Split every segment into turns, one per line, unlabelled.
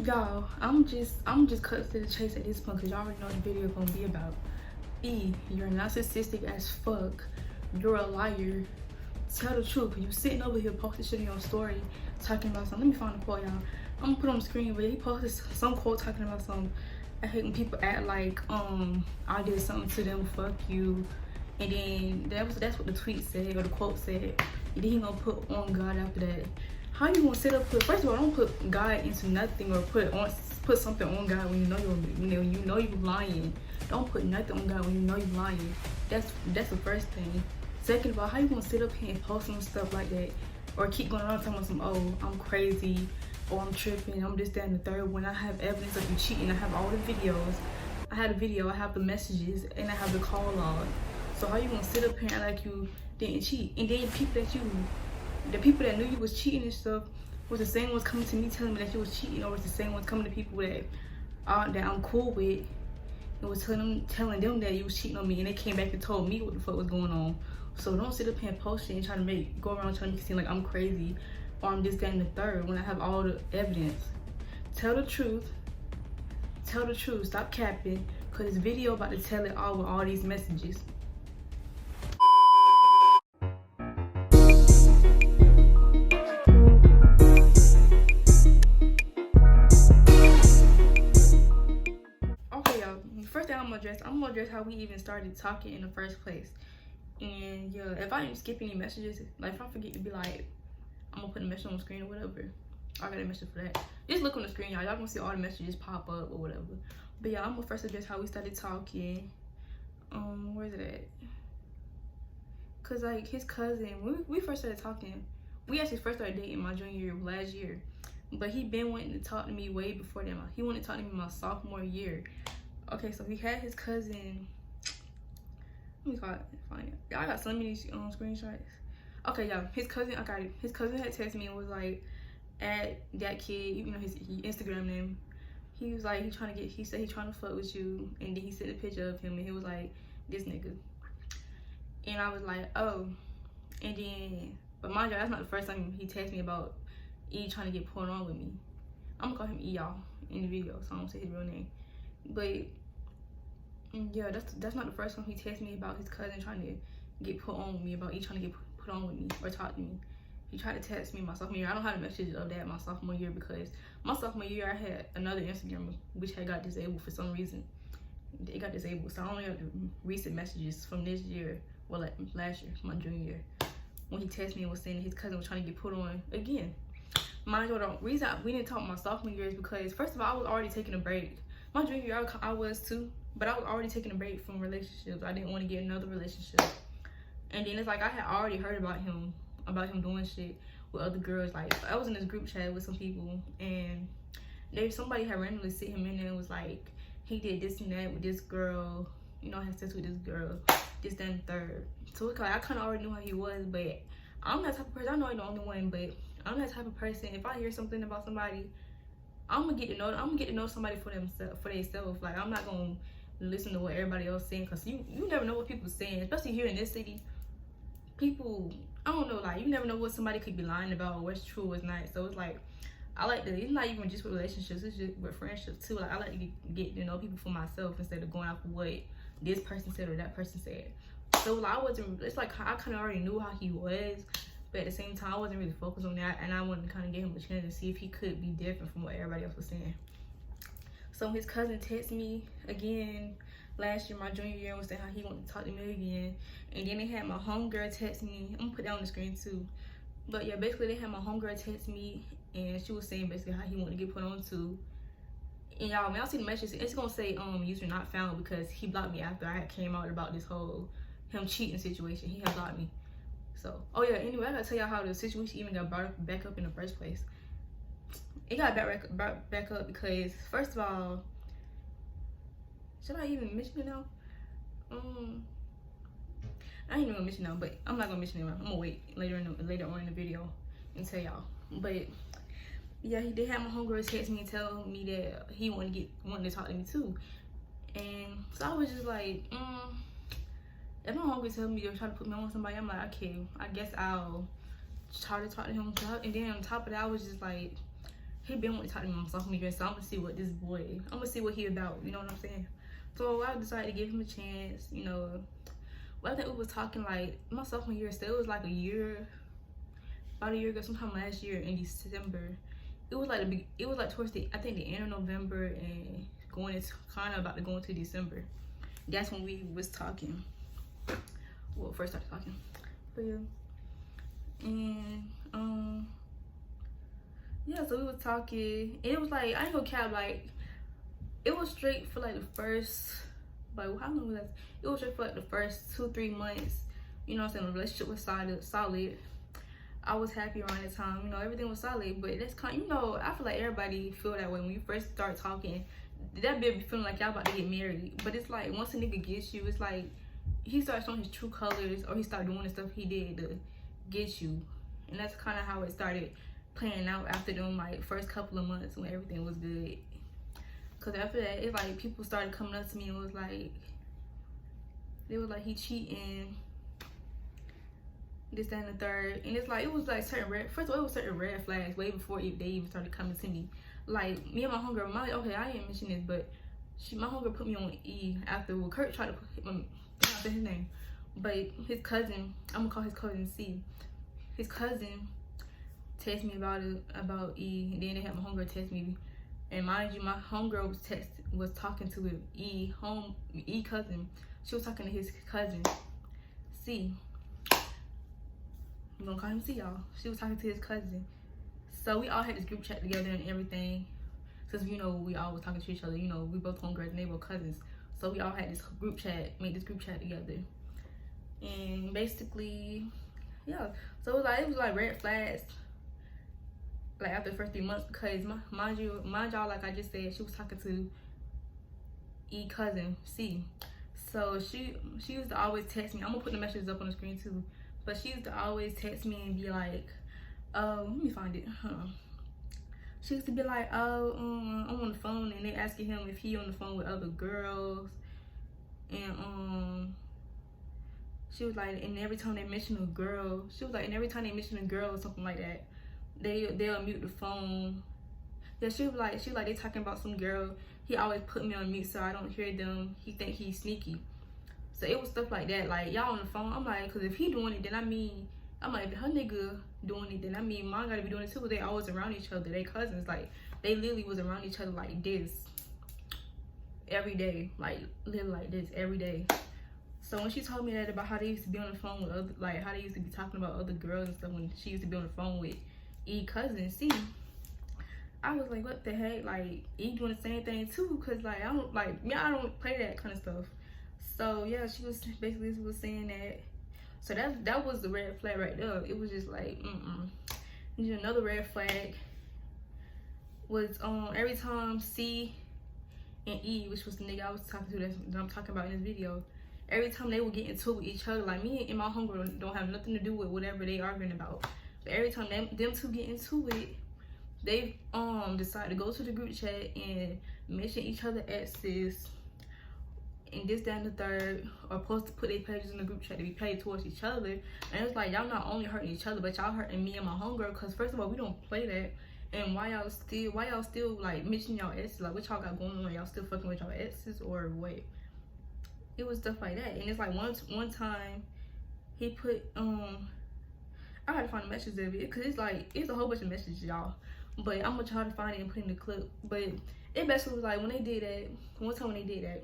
Y'all, I'm just cut to the chase at this point because y'all already know the video gonna be about. You're narcissistic as fuck. You're a liar. Tell the truth. You sitting over here posting shit in your story talking about something. Let me find the quote, y'all. I'm gonna put it on the screen, but he posted some quote talking about some. I hate when people act like I did something to them, fuck you. And then that's what the tweet said or the quote said. And then he gonna put on God after that. How you gonna sit up first of all, don't put God into nothing or put something on God when you know you're lying. Don't put nothing on God when you know you're lying. That's the first thing. Second of all, how you gonna sit up here and post some stuff like that or keep going around talking about some, oh, I'm crazy or I'm tripping, I'm this, that, and the third, when I have evidence of you cheating. I have all the videos. I had a video, I have the messages, and I have the call log. So how you gonna sit up here and like you didn't cheat? And then the people that knew you was cheating and stuff was the same ones coming to me telling me that you was cheating, or was the same ones coming to people that I'm cool with and was telling them that you was cheating on me, and they came back and told me what the fuck was going on. So don't sit up here and post it and try to go around trying to make it seem like I'm crazy or I'm this, that, and the third when I have all the evidence. Tell the truth. Tell the truth. Stop capping, because this video about to tell it all with all these messages. First thing I'm gonna address how we even started talking in the first place. And yeah, if I didn't skip any messages, like if I forget to be like, I'm gonna put a message on the screen or whatever, I got a message for that. Just look on the screen, y'all gonna see all the messages pop up or whatever. But yeah, I'm gonna first address how we started talking. Where's it at? Cause like his cousin, when we first started talking, we actually first started dating my junior year of last year. But he been wanting to talk to me way before that. He wanted to talk to me my sophomore year. Okay, so he had his cousin. Let me find it. Y'all got so many screenshots. Okay, y'all, his cousin. I got it. His cousin had texted me and was like, "Add that kid. You know his Instagram name." He was like, he said he trying to fuck with you, and then he sent a picture of him, and he was like, "This nigga." And I was like, "Oh." And then, but mind you, that's not the first time he texted me about E trying to get pulled on with me. I'm gonna call him E, y'all, in the video, so I don't say his real name. But yeah, that's not the first time he texted me about his cousin trying to get put on with me, about E trying to get put on with me or talk to me. He tried to text me my sophomore year. I don't have a message of that my sophomore year, because my sophomore year I had another Instagram which had got disabled for some reason. It got disabled, so I only have the recent messages from this year, well, like last year, my junior year, when he texted me and was saying that his cousin was trying to get put on again. Mind you, the reason we didn't talk my sophomore year is because, first of all, I was already taking a break. My junior year, I was too, but I was already taking a break from relationships. I didn't want to get another relationship. And then it's like I had already heard about him doing shit with other girls. Like, I was in this group chat with some people, and somebody had randomly sit him in there and was like, he did this and that with this girl, had sex with this girl, this, that, and the third. So it's like I kind of already knew how he was, but I'm that type of person. I know I'm the only one, but I'm that type of person. If I hear something about somebody, I'm gonna get to know somebody for themselves. Like, I'm not gonna listen to what everybody else saying, because you never know what people saying, especially here in this city. People, I don't know, like, you never know what somebody could be lying about or what's true, what's not. So it's like, I like to, it's not even just with relationships, it's just with friendships too. Like, I like to get to know people for myself instead of going off of what this person said or that person said. So like, it's like I kind of already knew how he was, but at the same time I wasn't really focused on that, and I wanted to kind of give him a chance to see if he could be different from what everybody else was saying. So his cousin texted me again last year, my junior year, and was saying how he wanted to talk to me again. And then they had my homegirl text me. I'm gonna put that on the screen too. But yeah, basically they had my homegirl text me, and she was saying basically how he wanted to get put on to. And y'all, when y'all see the message, it's gonna say user not found, because he blocked me after I had came out about this whole him cheating situation. He had blocked me. So, oh yeah, anyway, I gotta tell y'all how the situation even got brought back up in the first place. It got brought back up because, first of all, should I even mention it now? I ain't even gonna mention it now, but I'm not gonna mention it now. I'm gonna wait later on in the video and tell y'all. But yeah, they had my homegirl text me and tell me that he wanted to talk to me too. And so I was just like, if my homegirl tell me to try to put me on with somebody, I'm like, okay, I guess I'll try to talk to him. And then on top of that, I was just like, he been wanting to talk to me my sophomore year, so I'm gonna see what this boy, I'm gonna see what he about, you know what I'm saying? So I decided to give him a chance, you know. Well, I think we was talking like my sophomore year, so it was like about a year ago, sometime last year in December. It was like towards the, I think the end of November and going into kind of about to go into December. That's when we was talking. Well, first started talking. But yeah. And yeah, so we was talking, and it was like, I ain't gonna cap, like it was straight for like the first, like how long was that? It was straight for like the first 2-3 months. You know what I'm saying? The relationship was solid. I was happy around that time, you know, everything was solid. But that's kind of, you know, I feel like everybody feel that way when you first start talking. That be feeling like y'all about to get married. But it's like once a nigga gets you, it's like he starts showing his true colors, or he started doing the stuff he did to get you. And that's kind of how it started playing out after them like first couple of months when everything was good. Cause after that, it's like people started coming up to me and was like, they was like, he cheating, this, that, and the third. And it's like, it was like first of all, it was certain red flags way before they even started coming to me. Like me and my homegirl, okay, I didn't mention this, but my homegirl put me on E after Kurt tried to put his name. But his cousin, I'm gonna call his cousin C. His cousin texted me about E, and then they had my homegirl text me. And mind you, my homegirl was talking to E cousin. She was talking to his cousin C. I'm gonna call him C, y'all. She was talking to his cousin. So we all had this group chat together and everything. Since, you know, we all was talking to each other. You know, we both homegirls and they were cousins. So we all had this group chat, made this group chat together. And basically, yeah. So it was like red flags, like after the first 3 months, because mind y'all, like I just said, she was talking to E cousin C. So she used to always text me. I'm gonna put the messages up on the screen too. But she used to always text me and be like, let me find it. She used to be like, I'm on the phone, and they asking him if he on the phone with other girls. And she was like, and every time they mention a girl, or something like that, they'll mute the phone. Yeah, she was like they talking about some girl. He always put me on mute so I don't hear them. He think he's sneaky. So it was stuff like that. Like, y'all on the phone. I'm like, cause if he doing it, then I'm like, if her nigga doing it, then mine gotta be doing it too. They always around each other. They cousins. Like, they literally was around each other like this every day. Like, literally like this every day. So when she told me that about how they used to be on the phone with other, like how they used to be talking about other girls and stuff when she used to be on the phone with E cousin C, I was like, what the heck? Like, E doing the same thing too, cause like I don't play that kind of stuff. So yeah, she was basically saying that. So that was the red flag right there. It was just like, And then another red flag was every time C and E, which was the nigga I was talking to that I'm talking about in this video, every time they would get into it with each other, like me and my homegirl don't have nothing to do with whatever they arguing about. But every time them two get into it, they decide to go to the group chat and mention each other exes and this, that, and the third, or supposed to put their pages in the group chat to be paid towards each other. And it's like, y'all not only hurting each other, but y'all hurting me and my homegirl, because first of all, we don't play that. And why y'all still like mentioning y'all exes? Like, what y'all got going on? Y'all still fucking with y'all exes or what? It was stuff like that. And it's like one time he put I had to find the message of it, because it's a whole bunch of messages, y'all, but I'm gonna try to find it and put it in the clip. But it basically was like, when they did that, one time when they did that,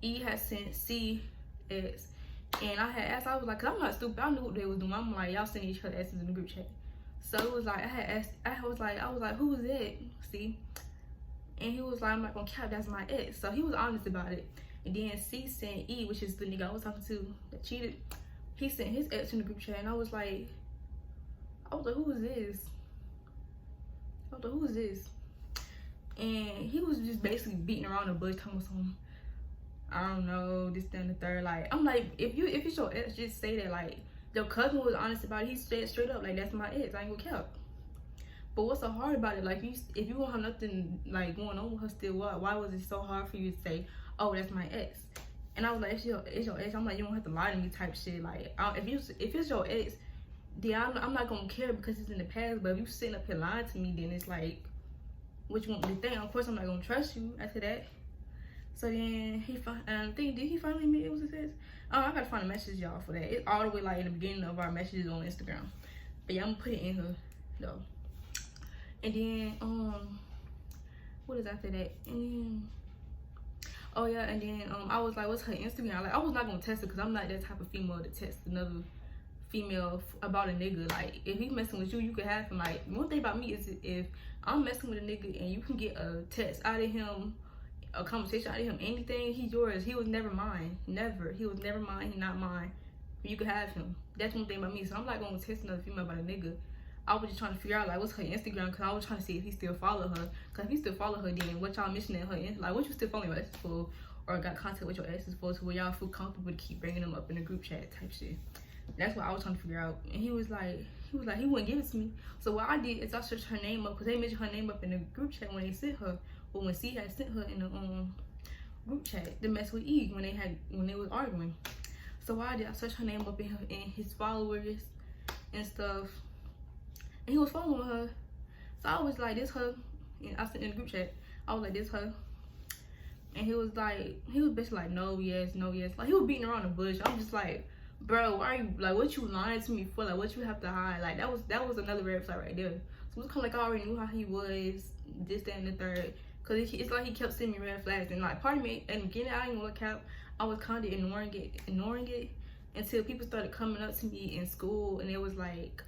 E had sent C X, and I had asked, I was like, cause I'm not stupid, I knew what they was doing. I'm like, y'all sending each other X's in the group chat. So it was like, I had asked, I was like, who is that? C? And he was like, I'm not gonna cap, that's my ex. So he was honest about it. And then C sent E, which is the nigga I was talking to that cheated, he sent his ex in the group chat, and I was like, who is this? Who is this? And he was just basically beating around the bush, talking about some, I don't know, this, that, and the third. Like, I'm like, if it's your ex, just say that. Like, your cousin was honest about it. He said straight up, like, that's my ex, I ain't gonna cap. But what's so hard about it? Like, if you don't have nothing like going on with her still, why was it so hard for you to say, oh, that's my ex? And I was like, it's your ex. I'm like, you don't have to lie to me type shit. Like, if it's your ex, I'm not gonna care because it's in the past. But if you sitting up here lying to me, then it's like, what you want me to think? Of course, I'm not gonna trust you after that. So then did he finally admit it was a test? Oh, I gotta find a message, y'all, for that. It's all the way like in the beginning of our messages on Instagram. But yeah, I'm gonna put it in her though. And then what is after that? And oh yeah, and then I was like, what's her Instagram? Like, I was not gonna test her because I'm not that type of female to test another female about a nigga. Like, if he messing with you, you can have him. Like, one thing about me is if I'm messing with a nigga and you can get a text out of him, a conversation out of him, anything, he's yours. He was never mine. Never. He was never mine. He not mine. You can have him. That's one thing about me. So I'm not gonna test another female about a nigga. I was just trying to figure out like what's her Instagram, because I was trying to see if he still follow her. Because if he still follow her, then what y'all mentioning her like what you still following your exes for, or got contact with your exes for, to where y'all feel comfortable to keep bringing them up in the group chat type shit. That's what I was trying to figure out. And he was like he wouldn't give it to me. So what I did is I searched her name up, because they mentioned her name up in the group chat when they sent her, or when C had sent her in the group chat to mess with E when they was arguing. So what I did, I searched her name up in his followers and stuff. And he was following her. So I was like, this her. And I sent in the group chat, I was like, this her. And he was basically like, no, yes, no, yes. Like, he was beating around the bush. I'm just like, bro, why are you, like, what you lying to me for? Like, what you have to hide? Like, that was another red flag right there. So it's kind of like, I already knew how he was, this, that, and the third. Because it's like he kept sending me red flags. And like, part of me, and again, I ain't gonna look out, I was kind of ignoring it until people started coming up to me in school, and it was like,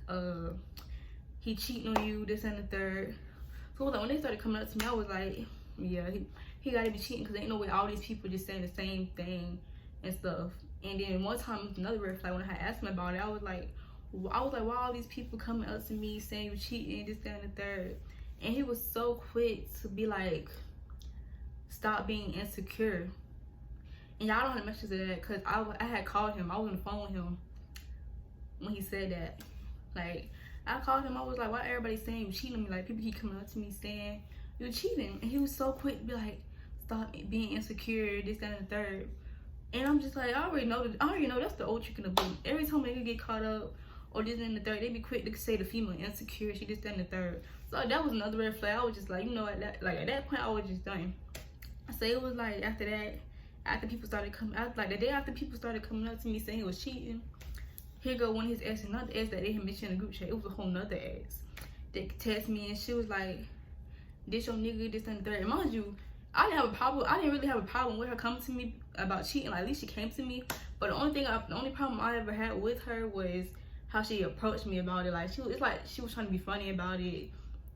he cheating on you, this and the third. So like, when they started coming up to me, I was like, yeah, he gotta be cheating, because ain't no way all these people just saying the same thing and stuff. And then one time, another red flag, when I had asked him about it, I was like, why all these people coming up to me saying you cheating, this, that, and the third? And he was so quick to be like, stop being insecure. And y'all don't have to message to that, because I had called him. I was on the phone with him when he said that. Like, I called him. I was like, why everybody saying you cheating on me? Like, people keep coming up to me saying you're cheating. And he was so quick to be like, stop being insecure, this, that, and the third. And I'm just like, I already know that's the old trick in the book. Every time they get caught up or this and the third, they be quick to say the female insecure, she this, that, and the third. So that was another red flag. I was just like, you know, at that point, I was just done. So it was like, after that, after people started coming out, like the day after people started coming up to me saying he was cheating, here go one of his exes, not the ex that they had mentioned in the group chat. It was a whole nother ex that texted me, and she was like, this your nigga, this and the third. And mind you, I didn't really have a problem with her coming to me about cheating. Like, at least she came to me. But the only problem I ever had with her was how she approached me about it. Like, it's like she was trying to be funny about it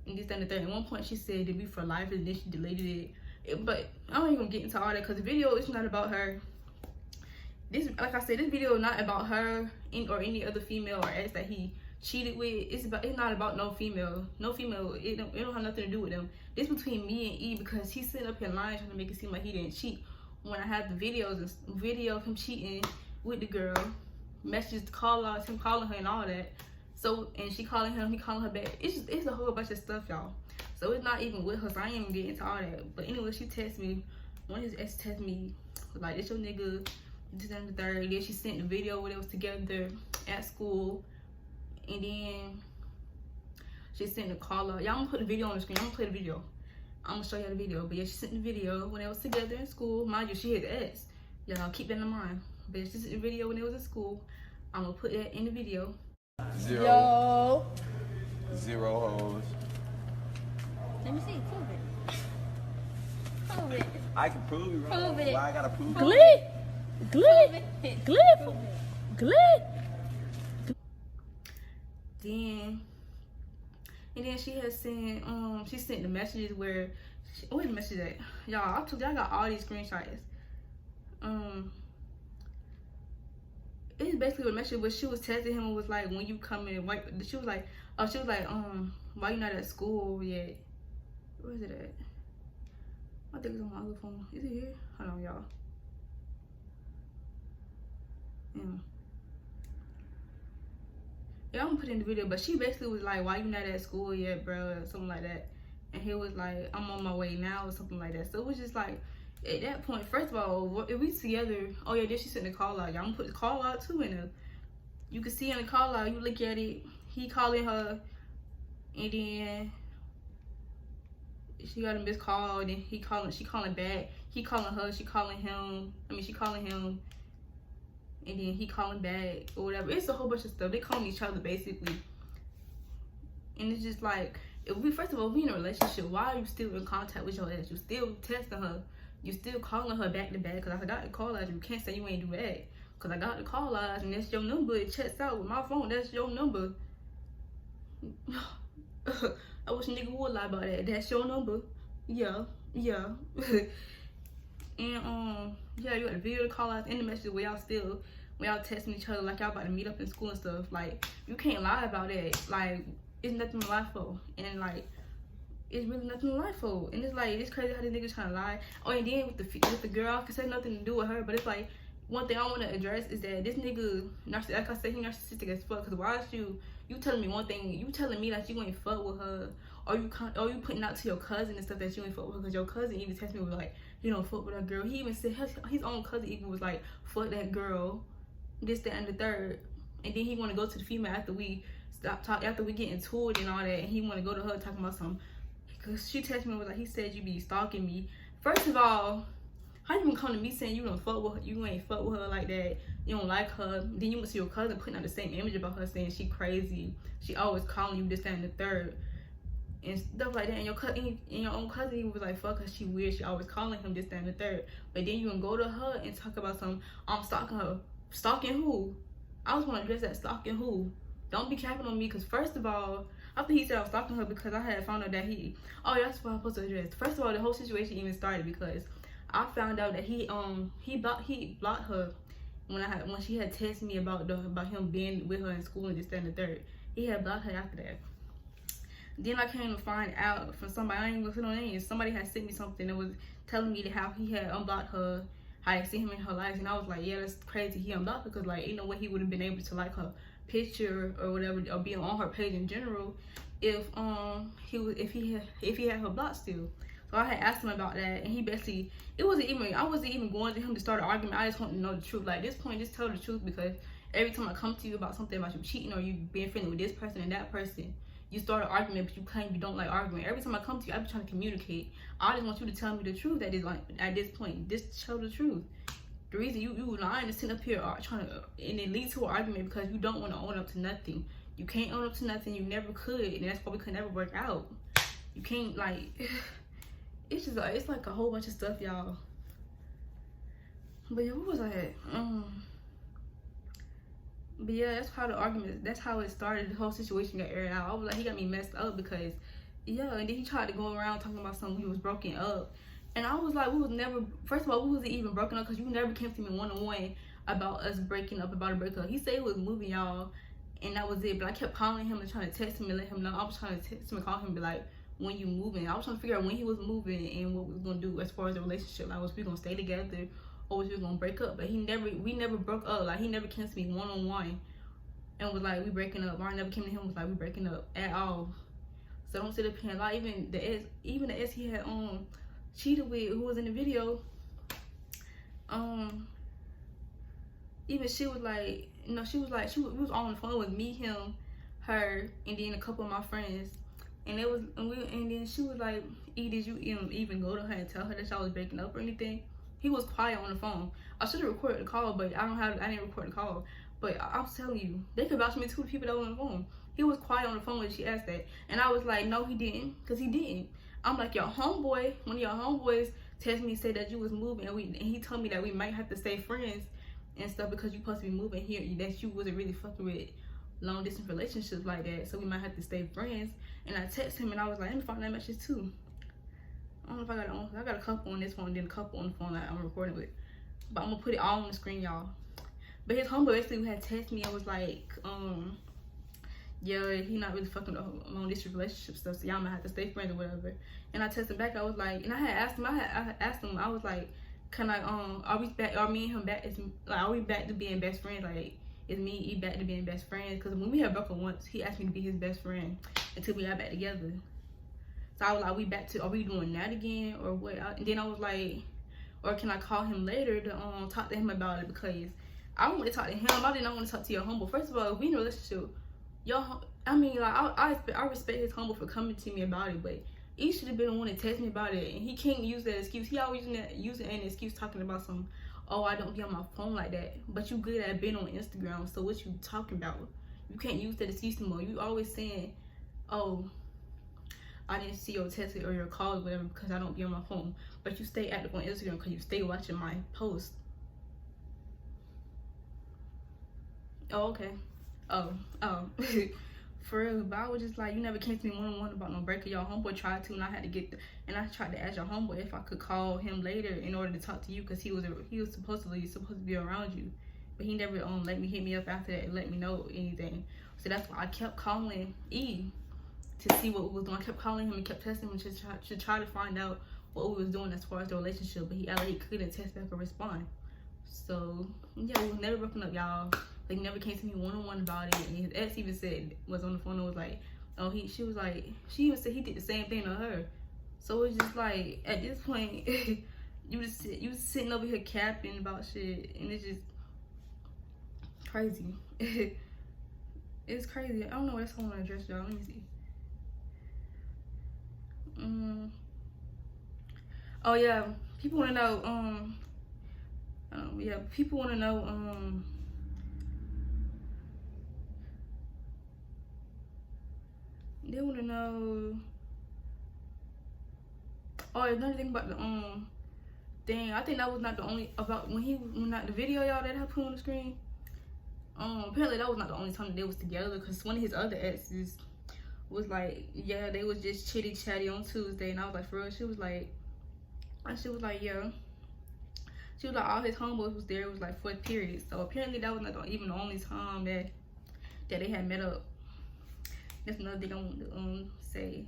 and this, that, and the third. At one point she said it'd be for life, and then she deleted it. But I don't even get into all that, because the video is not about her. Like I said, this video is not about her or any other female or ex that he cheated with. It's not about no female. It don't have nothing to do with them. This between me and E, because he's sitting up here lying, trying to make it seem like he didn't cheat, when I have the video of him cheating with the girl, messages, call outs, him calling her and all that. So, and she calling him, he calling her back. It's a whole bunch of stuff, y'all. So it's not even with her, so I ain't even getting into all that. But anyway, she texted me, one of his ex texted me, like, this your nigga, this and the third. Then she sent the video where they was together at school. And then she sent the call out. Y'all, I'm gonna put the video on the screen. I'm gonna play the video. I'm gonna show y'all the video. But yeah, she sent the video when they was together in school. Mind you, she his ex. Y'all keep that in mind. But she sent the video when they was in school. I'm gonna put that in the video.
Zero hoes.
Let me see. Prove it.
I can prove you wrong.
Prove it.
Why I gotta prove it?
And then she has sent she sent the messages where where the message at? Y'all, I told you I got all these screenshots. It's basically a message where she was texting him and was like, when you coming, she was like, why you not at school yet? Where is it at? I think it's on my other phone. Is it here? Hold on, y'all. Yeah, I'm gonna put it in the video, but she basically was like, why you not at school yet, bro, or something like that. And he was like, I'm on my way now, or something like that. So it was just like, at that point, first of all, if we together, oh yeah, then she sent the call out. Y'all, I'm gonna put the call out too in there. You can see in the call out, you look at it, he calling her, and then she got a missed call, and then she calling back. He calling her, she calling him, and then he calling back or whatever. It's a whole bunch of stuff. They calling each other basically. And it's just like, first of all, we in a relationship, why are you still in contact with your ex? You still texting her. You still calling her back to back, because I got the call out. You can't say you ain't do that. Because I got the call out, and that's your number. It checks out with my phone. That's your number. I wish a nigga would lie about that. That's your number. Yeah. And yeah, you got a video call outs in the message where y'all texting each other like y'all about to meet up in school and stuff. Like, you can't lie about that. Like, it's nothing to lie for. And like, it's really nothing to lie for. And it's like, it's crazy how these niggas trying to lie. Oh, and then with the girl, I can say nothing to do with her, but it's like, one thing I want to address is that this nigga, like I said, he narcissistic as fuck. Cause why is you telling me one thing, you telling me that you ain't fuck with her, or you putting out to your cousin and stuff that you ain't fuck with her, cause your cousin even texted me was like, you don't fuck with that girl. He even said his own cousin even was like, fuck that girl, this, that, and the third. And then he want to go to the female after we get into it and all that, and he want to go to her talking about something. Cause she texted me was like, he said you be stalking me. First of all, how you gonna come to me saying you don't fuck with her, you ain't fuck with her like that, you don't like her, then you must see your cousin putting out the same image about her saying she crazy, she always calling you this, that, and the third, and stuff like that. And your own cousin even was like, fuck her, she weird, she always calling him this, that, and the third. But then you gonna go to her and talk about some, I'm stalking her. Stalking who? I just want to address that. Stalking who? Don't be capping on me, because first of all, after he said I was stalking her because I had found out that that's what I'm supposed to address. First of all, the whole situation even started because I found out that he blocked her when she had texted me about him being with her in school and this, that, and the third. He had blocked her after that. Then I came to find out from somebody, I ain't even gonna say no names, somebody had sent me something that was telling me how he had unblocked her, how I seen him in her life, and I was like, yeah, that's crazy. He unblocked her because like, ain't no way he would have been able to like her picture or whatever, or be on her page in general if he had her blocked still. So I had asked him about that, and he basically, I wasn't even going to him to start an argument. I just wanted to know the truth. Like, at this point, just tell the truth, because every time I come to you about something about you cheating or you being friendly with this person and that person, you start an argument, but you claim you don't like arguing. Every time I come to you, I be trying to communicate. I just want you to tell me the truth at this point. Just tell the truth. The reason you lying is sitting up here trying to, and it leads to an argument because you don't want to own up to nothing. You can't own up to nothing. You never could, and that's why we could never work out. You can't, like, it's just it's like a whole bunch of stuff, y'all. But yeah, what was I at? But yeah, that's how it started. The whole situation got aired out. I was like, he got me messed up because, yeah, and then he tried to go around talking about something, we was broken up. And I was like, first of all, we wasn't even broken up because you never came to me one-on-one about us breaking up, about a breakup. He said he was moving, y'all, and that was it. But I kept calling him and trying to text him and let him know. I was trying to text him and call him and be like, when you moving? I was trying to figure out when he was moving and what we was gonna do as far as the relationship. Like, was we gonna stay together or was we gonna break up? But we never broke up. Like, he never came to me one-on-one and was like, we breaking up. Or I never came to him and was like, we breaking up at all. So don't sit up here and lie. Even the ex he had cheated with, who was in the video, even she was like, we was on the phone with me, him, her, and then a couple of my friends, and then she was like, did you even go to her and tell her that y'all was breaking up or anything? He was quiet on the phone. I should have recorded the call, but I didn't record the call. But I'm telling you, they could vouch for me too, the people that were on the phone. He was quiet on the phone when she asked that, and I was like, no, he didn't, because he didn't. I'm like, one of your homeboys texted me, said that you was moving, and he told me that we might have to stay friends and stuff because you supposed to be moving here, that you wasn't really fucking with long distance relationships like that, so we might have to stay friends. And I texted him and I was like, let me find that message too. I don't know if I got a couple on this phone, then a couple on the phone that I'm recording with, but I'm gonna put it all on the screen, y'all. But his homeboy basically had texted me and was like, yeah, he not really fucking with long distance relationship stuff, so y'all might have to stay friends or whatever. And I texted back, I was like, and I asked him, I was like, can I, are me and him back, are we back to being best friends? Like, is me and E back to being best friends? Because when we had broken once, he asked me to be his best friend until we got back together. So I was like, are we doing that again or what? And then I was like, or can I call him later to talk to him about it, because I want to talk to him. I did not want to talk to your humble. First of all, if we in a relationship, I mean, like, I respect his humble for coming to me about it, but he should have been the one to text me about it, and he can't use that excuse. He always using an excuse talking about some, oh, I don't be on my phone like that, but you good at being on Instagram, so what you talking about? You can't use that excuse anymore. You always saying, oh, I didn't see your text or your call or whatever because I don't be on my phone, but you stay active on Instagram because you stay watching my posts. Oh, okay. Oh. For real, but I was just like, you never came to me one-on-one about no breakup. Your homeboy tried to, and I had to and I tried to ask your homeboy if I could call him later in order to talk to you, because he was supposed to be around you, but he never let me hit me up after that and let me know anything. So that's why I kept calling E to see what we was doing. I kept calling him and kept texting him to try to find out what we was doing as far as the relationship, but he couldn't text back or respond. So yeah, we was never broken up, y'all. Like, he never came to me one-on-one about it, and his ex even was on the phone and was like, oh, she even said he did the same thing to her. So it's just like, at this point, you sitting over here capping about shit, and it's just crazy. It's crazy. I don't know what else I want to address, y'all. Let me see. Oh yeah, people want to know. People want to know. They want to know. Oh, another thing about the thing. I think that was not the only about when not the video, y'all, that I put on the screen. Apparently that was not the only time that they was together, because one of his other exes was like, yeah, they was just chitty chatty on Tuesday, and I was like, for real? She was like, yeah. She was like, all his homeboys was there. It was like 4th period. So apparently that was not even the only time that they had met up. That's another thing I want to say.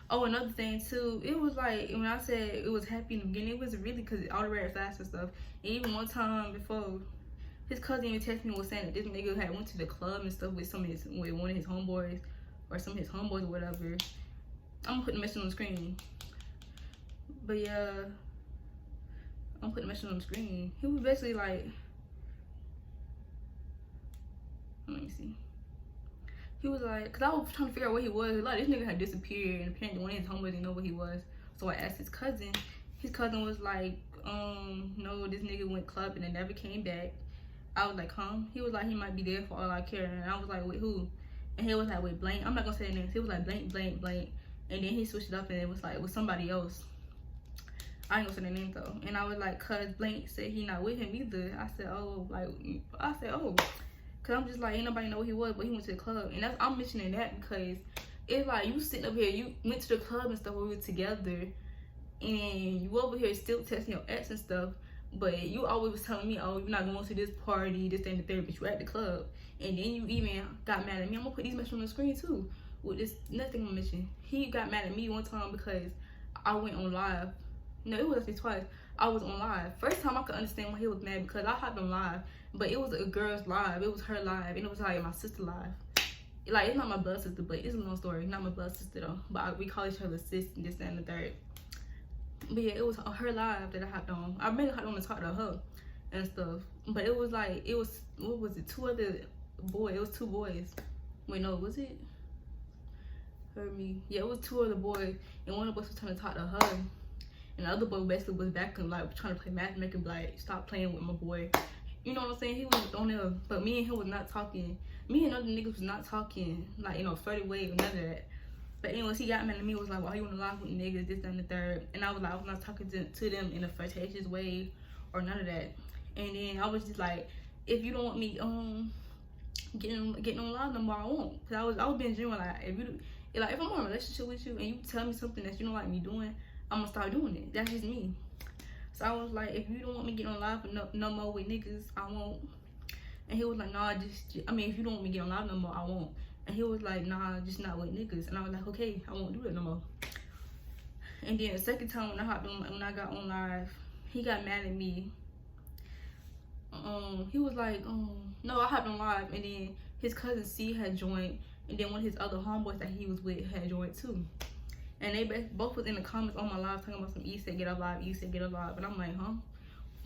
Oh, another thing too, it was like, when I said it was happy in the beginning, it was really because all the red flags and stuff. And even one time before, his cousin even texted me, was saying that this nigga had went to the club and stuff with one of his homeboys, or some of his homeboys or whatever. I'm gonna put the message on the screen. But yeah, I'm putting the message on the screen. He was basically like, let me see. He was like, because I was trying to figure out where he was. Like, this nigga had disappeared, and apparently one of his homeboys didn't know where he was. So I asked his cousin. His cousin was like, no, this nigga went clubbing and never came back. I was like, huh? He was like, he might be there for all I care. And I was like, wait, who? And he was like, wait, blank. I'm not gonna say the names. He was like, blank, blank, blank. And then he switched it up, and it was like, it was somebody else. I ain't gonna say their name though. And I was like, cuz blank said he not with him either. I said, oh. Cause I'm just like, ain't nobody know where he was, but he went to the club. And I'm mentioning that because it's like, you sitting up here, you went to the club and stuff when we were together, and you over here still texting your ex and stuff, but you always was telling me, oh, you're not going to this party, this, that, and the third, but you at the club. And then you even got mad at me. I'm gonna put these messages on the screen too. With this next thing I'm gonna mention. He got mad at me one time because I went on live. No, it was actually twice. I was on live. First time I could understand why he was mad, because I hopped on live, but it was a girl's live. It was her live, and it was like my sister live. Like, it's not my blood sister, but it's a long story. Not my blood sister though, but we call each other sis and this, that, and the third. But yeah, it was her live that I hopped on. I really hopped on to talk to her and stuff. But it was like, what was it? 2 other boys. It was 2 boys. Wait, no, was it? Heard me. Yeah, it was 2 other boys, and one of us was trying to talk to her. And the other boy basically was back and like trying to play matchmaking, like, stop playing with my boy. You know what I'm saying? He was on there, but me and him was not talking. Me and other niggas was not talking, like, you know, 30 way or none of that. But anyways, he got mad at me, was like, why you wanna lie with niggas, this, that, and the third. And I was like, I was not talking to them in a flirtatious way or none of that. And then I was just like, if you don't want me getting on live no more, I won't. Cause I was being genuine, like, if I'm in a relationship with you and you tell me something that you don't like me doing, I'm gonna start doing it. That's just me. So I was like, if you don't want me getting on live no more with niggas, I won't. And he was like, nah, if you don't want me getting on live no more, I won't. And he was like, nah, just not with niggas. And I was like, okay, I won't do that no more. And then the second time when I got on live, he got mad at me. He was like, no, I hopped on live, and then his cousin C had joined, and then one of his other homeboys that he was with had joined too. And they both was in the comments on my live talking about some E said get up live, E said get up live. And I'm like, huh?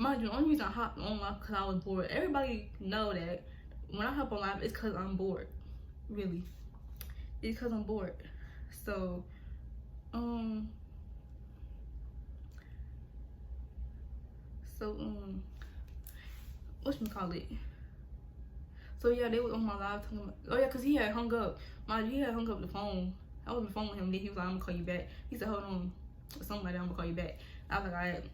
Mind you, the only reason I hopped on live because I was bored. Everybody know that when I hop on live, it's because I'm bored. Really. It's because I'm bored. So, whatchamacallit? So yeah, they was on my live talking about, oh yeah, cause he had hung up. Mind you, he had hung up the phone. I was on the phone with him, then he was like, I'm gonna call you back. He said, hold on, or something like that, I'm gonna call you back. I was like, alright.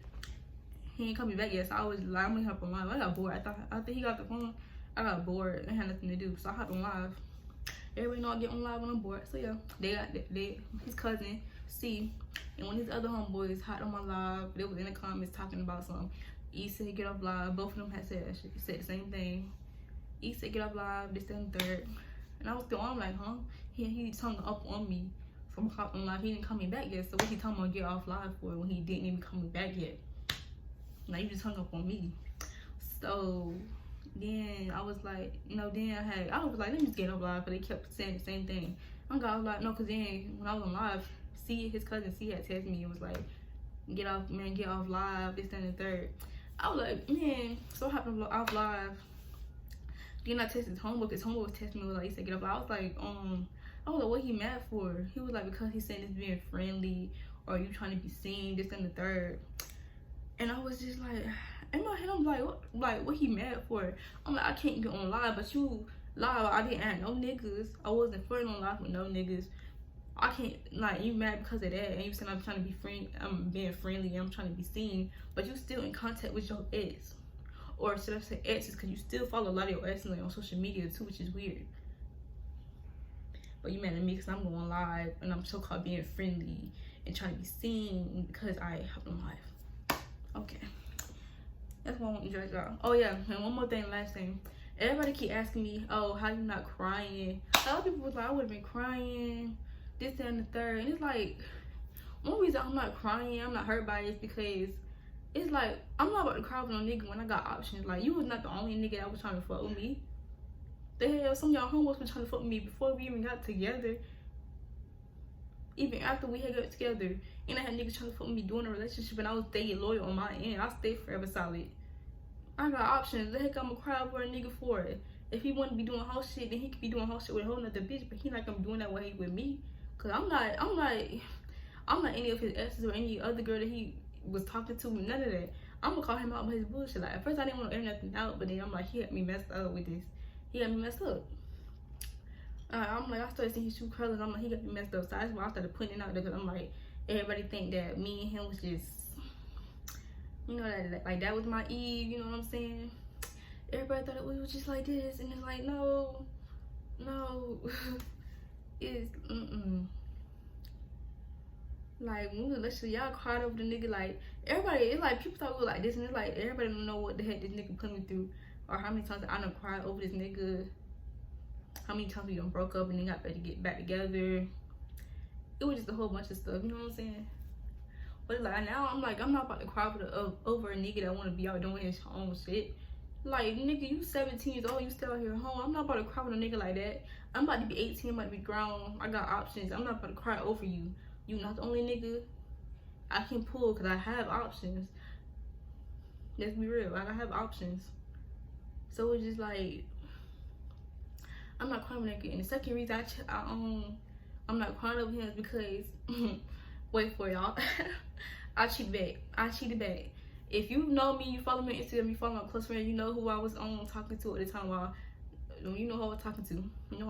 He ain't call me back yet, so I was like, I'm gonna hop on live. I got bored. After he got the phone, I got bored. I had nothing to do, so I hopped on live. Everybody know I get on live when I'm bored. So yeah, his cousin C, and when his other homeboys hopped on my live, they was in the comments talking about something. E said get off live. Both of them had said the same thing. E said get off live, this, that, and third. And I was still on like, huh? He hung up on me from hopping live. He didn't call me back yet. So what he talking about get off live for when he didn't even call me back yet? Now you just hung up on me. So then I was like, then I was like, let me just get off live, but they kept saying the same thing. I was like, no, cause then when I was on live, his cousin C had texted me and was like, get off live, this, that, and the third. I was like, man, so I hopped off live. Then I texted his homeboy, his homeboy was texting me, was like, he said get off live. I was like, what he mad for? He was like, because he's saying it's being friendly, or you trying to be seen, this, and the third. And I was just like, in my head, I'm like, what he mad for? I'm like, I can't get on live, but you live, I didn't add no niggas. I wasn't flirting on live with no niggas. I can't, like, you mad because of that, and you saying I'm trying to be I'm being friendly, I'm trying to be seen, but you still in contact with your ex. Or should I say exes, because you still follow a lot of your exes like, on social media too, which is weird. But you mad at me because I'm going live, and I'm so-called being friendly and trying to be seen because I hopped on live. Okay. That's what I want to judge y'all. Oh yeah, and one more thing, last thing. Everybody keep asking me, oh, how you not crying? A lot of people was like, I would have been crying, this, that, and the third. And it's like, one reason I'm not crying, I'm not hurt by it, is because it's like, I'm not about to cry with no nigga when I got options. Like, you was not the only nigga that was trying to fuck with me. The hell, some of y'all homos been trying to fuck with me before we even got together. Even after we had got together. And I had niggas trying to fuck with me during a relationship, and I was staying loyal on my end. I stayed forever solid. I got options. The heck I'm gonna cry over a nigga for it. If he wanna be doing whole shit, then he could be doing whole shit with a whole nother bitch, but he not gonna be doing that way with me. Cause I'm not any of his exes or any other girl that he was talking to, none of that. I'm gonna call him out with his bullshit. Like, at first I didn't want to air nothing out, but then I'm like, he had me messed up with this. He had me messed up. I'm like, I started seeing his true colors. I'm like, he got me messed up. So that's why I started putting it out there, because I'm like, everybody think that me and him was just, you know, that was my Eve, you know what I'm saying? Everybody thought it was just like this, and it's like, no, it's, Like, when we was literally, y'all cried over the nigga, like, everybody, it's like, people thought we were like this, and it's like, everybody don't know what the heck this nigga put me through, or how many times I done cried over this nigga, how many times we done broke up and then got to get back together. It was just a whole bunch of stuff, you know what I'm saying? But like, now I'm like, I'm not about to cry over a nigga that want to be out doing his own shit. Like, nigga, you 17 years old, you still out here home. I'm not about to cry with a nigga like that. I'm about to be 18, I'm about to be grown. I got options. I'm not about to cry over you. You not the only nigga I can pull, because I have options. Let's be real, I have options. So it's just like, I'm not crying with that nigga. And the second reason I'm not crying over him is because, wait for y'all, I cheated back. If you know me, you follow me on Instagram, you follow my close friend, you know who I was talking to at the time. You know who I was talking to. You know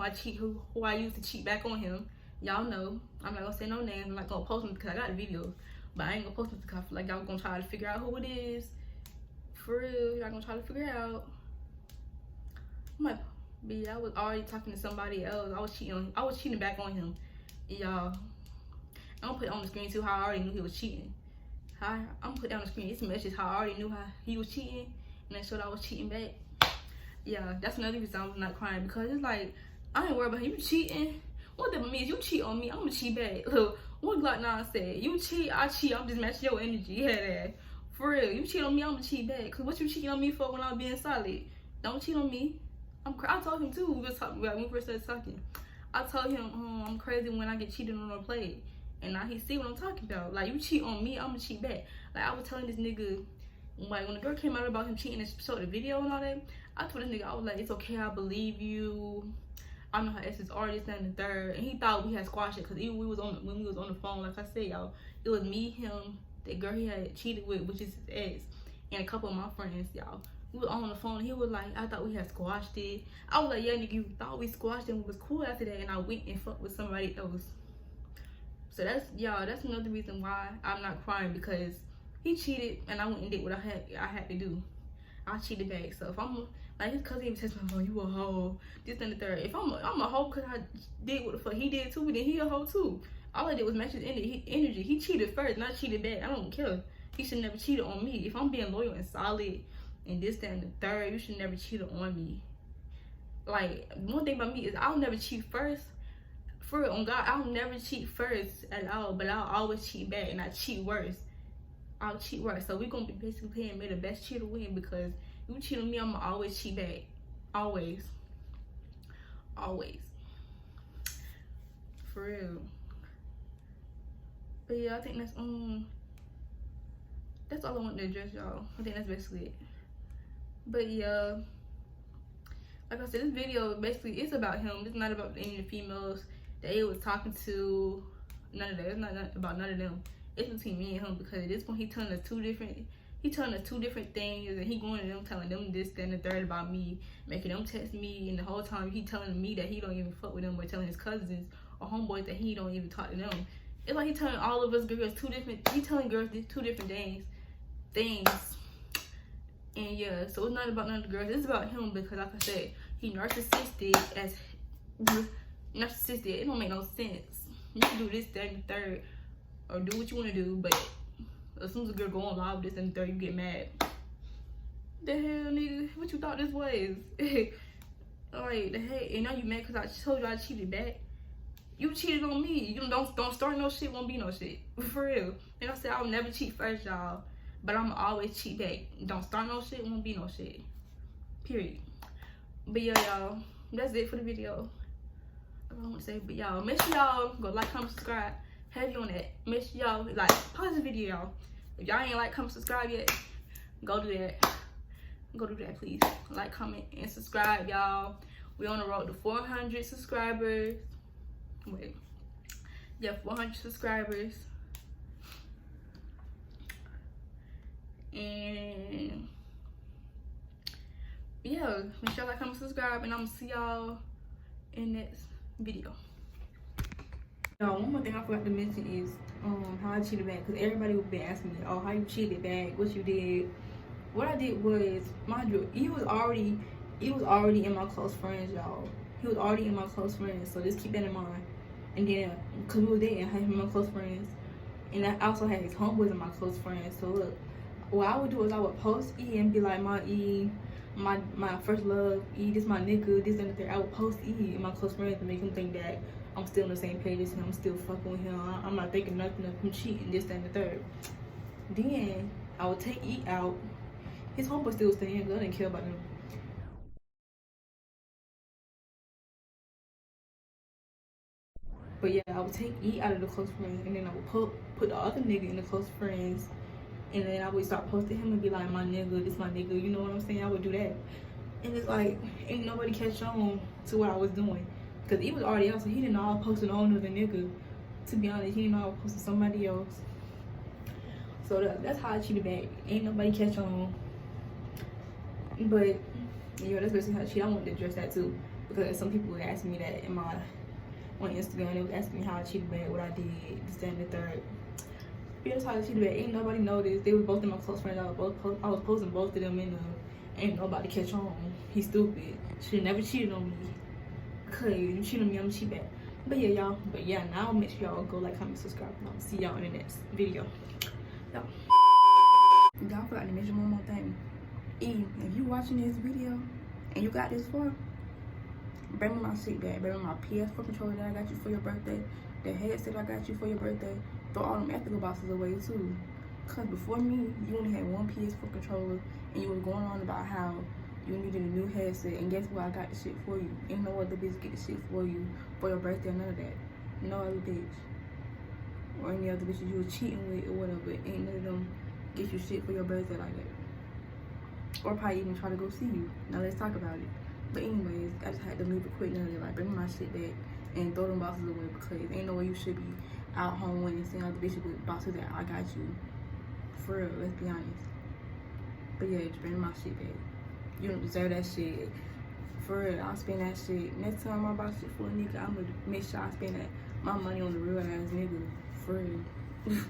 who I used to cheat back on him. Y'all know. I'm not gonna say no names. I'm not gonna post them because I got the videos. But I ain't gonna post them because I feel like y'all gonna try to figure out who it is. For real, y'all gonna try to figure it out. I'm like, B, I was already talking to somebody else. I was cheating back on him. Y'all, I'm gonna put it on the screen too, how I already knew he was cheating. I'm gonna put it on the screen. It's a message how I already knew how he was cheating, and I showed I was cheating back. Yeah, that's another reason I'm not crying, because it's like, I ain't worried about you cheating. What that means, you cheat on me, I'm gonna cheat back. Look, what Glock 9 said, you cheat, I cheat, I'm just matching your energy. Yeah, that. For real, you cheat on me, I'm gonna cheat back. Cause what you cheating on me for when I'm being solid? Don't cheat on me. I told him too, when we first started talking. I told him, I'm crazy when I get cheated on or played. And now he see what I'm talking about. Like, you cheat on me, I'm gonna cheat back. Like, I was telling this nigga, Like, when the girl came out about him cheating and showed the video and all that, I told this nigga, I was like, it's okay, I believe you. I know how exes are, this, that, and the third. And he thought we had squashed it, because even when we was on the phone, like I said, y'all, it was me, him, the girl he had cheated with, which is his ex, and a couple of my friends, y'all. We were on the phone. He was like, I thought we had squashed it. I was like, yeah, nigga, you thought we squashed it and it was cool after that, and I went and fucked with somebody else. So that's, y'all, that's another reason why I'm not crying, because he cheated and I went and did what I had to do. I cheated back. So if I'm like, his cousin even says, "Oh, you a hoe," this and the third. If I'm a hoe because I did what the fuck he did to me, then he a hoe too. All I did was match his energy. He cheated first, not cheated back. I don't care. He should never cheated on me. If I'm being loyal and solid and this, that, and the third, you should never cheat on me. Like, one thing about me is I'll never cheat first. For real, on God, I'll never cheat first at all, but I'll always cheat back, and I cheat worse. I'll cheat worse. So we're gonna be basically playing may the best cheater win, because you cheat on me, I'm gonna always cheat back. Always. Always. For real. But yeah, I think that's all I want to address, y'all. I think that's basically it. But yeah, like I said, this video basically is about him. It's not about any of the females that he was talking to. None of that. It's not about none of them. It's between me and him, because at this point he telling us two different things, and he going to them telling them this, then the third about me, making them text me, and the whole time he telling me that he don't even fuck with them, or telling his cousins or homeboys that he don't even talk to them. It's like he telling all of us girls he telling girls these two different things. And yeah, so it's not about none of the girls, it's about him, because like I said, he narcissistic. It don't make no sense. You can do this, that, and the third, or do what you want to do, but as soon as a girl go on live, this and the third, you get mad. The hell, nigga? What you thought this was? Alright, the hell, and now you mad because I told you I cheated back? You cheated on me. You don't start no shit, won't be no shit. For real. Like I said, I'll never cheat first, y'all, but I'm always cheat back. Don't start no shit, won't be no shit. Period. But yeah, y'all, that's it for the video. I don't want to say, but y'all, make sure y'all go like, comment, subscribe. Heavy on that. Make sure y'all like, pause the video, y'all. If y'all ain't like, comment, subscribe yet, go do that. Go do that, please. Like, comment, and subscribe, y'all. We on the road to 400 subscribers. Wait. Yeah, 400 subscribers. And yeah, make sure y'all like, comment, subscribe, and I'm gonna see y'all in next video. One more thing I forgot to mention is how I cheated back, because everybody would be asking me, oh, how you cheated back, what you did. What I did was, mind you, he was already in my close friends, y'all. He was already in my close friends, so just keep that in mind. And then, because we were dating, I had him in my close friends, and I also had his homeboys in my close friends. So look, what I would do is I would post E and be like, my E, my first love, E, this my nigga, this and the third. I would post E in my close friends to make him think that I'm still on the same page as him, I'm still fucking with him, I'm not thinking nothing of him cheating, this, that, and the third. Then I would take E out. His homeboy still was staying, because I didn't care about him. But yeah, I would take E out of the close friends, and then I would put the other nigga in the close friends, and then I would start posting him and be like, my nigga, this my nigga, you know what I'm saying? I would do that. And it's like, ain't nobody catch on to what I was doing. Because he was already out, so he didn't know I was posting on another nigga. To be honest, he didn't know I was posting somebody else. So that's how I cheated back. Ain't nobody catch on. But yeah, that's basically how I cheat. I wanted to address that too, because some people were asking me that on Instagram. They was asking me how I cheated back, what I did, this, that, and the third. Yeah, that's how I cheated back. Ain't nobody noticed. They were both in my close friends. I was posting both of them in the. Ain't nobody catch on. He's stupid. Should never cheated on me. Cause you cheat on me, I'm gonna cheat back. But yeah, y'all. But yeah, now make sure y'all go like, comment, subscribe, and I'll see y'all in the next video. Y'all forgot to mention one more thing. If you watching this video and you got this far, bring me my shit back. Bring me my PS4 controller that I got you for your birthday, the headset I got you for your birthday. Throw all them ethical boxes away too. Cause before me, you only had one PS4 controller, and you were going on about how you needed a new headset, and guess what? I got the shit for you. Ain't no other bitch get the shit for you for your birthday, none of that. No other bitch. Or any other bitches you were cheating with or whatever. Ain't none of them get you shit for your birthday like that. Or probably even try to go see you. Now let's talk about it. But anyways, I just had to leave it quick and like bring my shit back and throw them boxes away because ain't no way you should be out home and seeing other bitches with boxes that I got you. For real, let's be honest. But yeah, just bring my shit back. You don't deserve that shit. For real, I'll spend that shit. Next time I buy shit for a nigga, I'm gonna make sure I spend my money on the real ass nigga. For real.